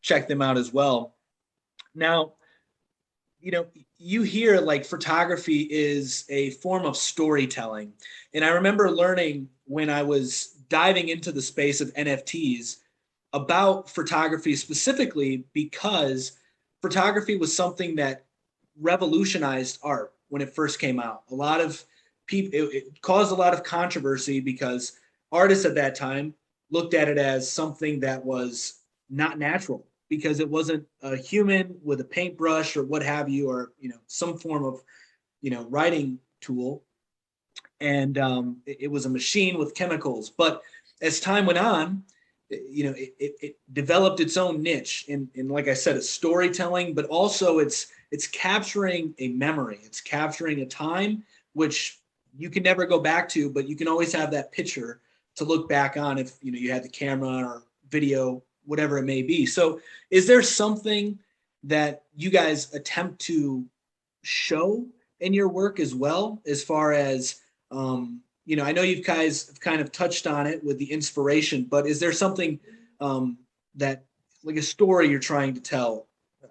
check them out as well. Now, you hear like photography is a form of storytelling. And I remember learning when I was diving into the space of NFTs about photography specifically because photography was something that revolutionized art when it first came out. A lot of people, it caused a lot of controversy because artists at that time looked at it as something that was not natural because it wasn't a human with a paintbrush or what have you, or some form of writing tool, and it was a machine with chemicals. But as time went on, it developed its own niche in like I said, it's storytelling, but also it's capturing a memory, it's capturing a time which you can never go back to, but you can always have that picture to look back on if you had the camera or video, whatever it may be. So is there something that you guys attempt to show in your work as well, as far as I know you guys have kind of touched on it with the inspiration, but is there something that, like a story you're trying to tell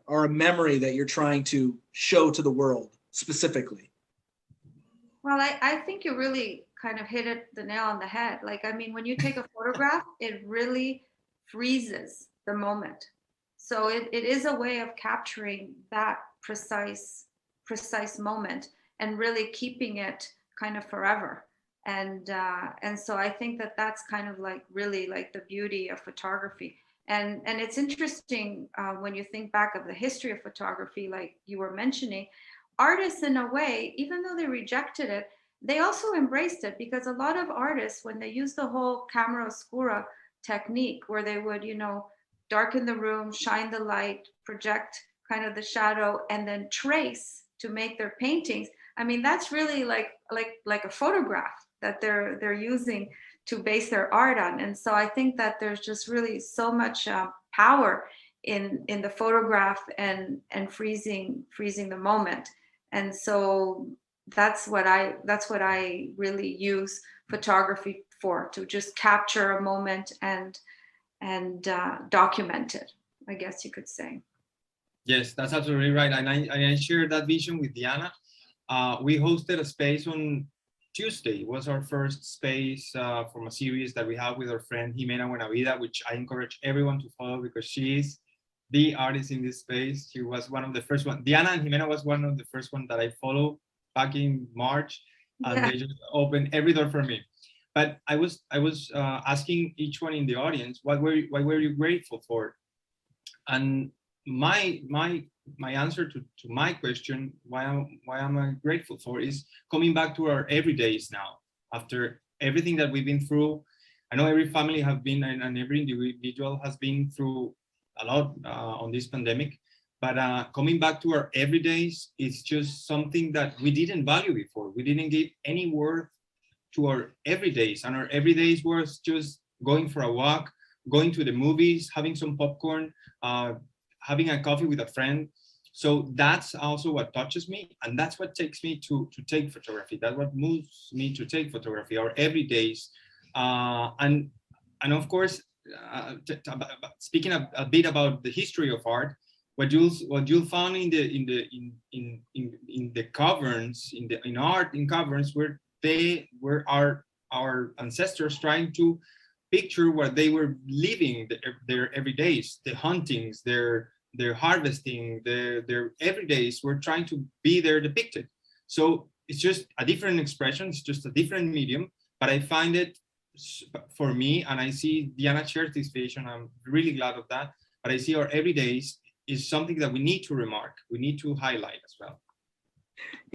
or a memory that you're trying to show to the world specifically? Well, I think you really kind of hit the nail on the head. Like, I mean, when you take a photograph, it really freezes the moment. So it is a way of capturing that precise moment and really keeping it kind of forever. And so I think that that's kind of like really like the beauty of photography. And it's interesting when you think back of the history of photography, like you were mentioning, artists in a way, even though they rejected it, they also embraced it, because a lot of artists, when they use the whole camera oscura technique, where they would, darken the room, shine the light, project kind of the shadow, and then trace to make their paintings. I mean, that's really like a photograph that they're using to base their art on. And so I think that there's just really so much power in the photograph and freezing the moment. And so that's what I really use photography for, to just capture a moment and document it, I guess you could say. Yes, that's absolutely right. And I share that vision with Diana. We hosted a space on Tuesday. It was our first space from a series that we have with our friend Jimena Buenavida, which I encourage everyone to follow because she is the artist in this space. She was one of the first one. Diana and Jimena was one of the first one that I followed back in March, and they just opened every door for me. But I was asking each one in the audience, what were you grateful for? And my answer to my question, why am I grateful for, is coming back to our everydays now. After everything that we've been through, I know every family have been and every individual has been through a lot on this pandemic, but coming back to our everydays is just something that we didn't value before. We didn't give any worth to our everydays, and our everydays was just going for a walk, going to the movies, having some popcorn, having a coffee with a friend. So that's also what touches me, and that's what takes me to take photography. That's what moves me to take photography, our everydays, and of course, speaking a bit about the history of art, what you'll find in the caverns, in art in caverns, where they were our ancestors trying to picture what they were living, their everydays, the huntings, their harvesting, their everydays were trying to be there depicted. So it's just a different expression, it's just a different medium, but I find it, for me, and I see Diana shares this vision, I'm really glad of that, but I see our everydays is something that we need to remark, we need to highlight as well.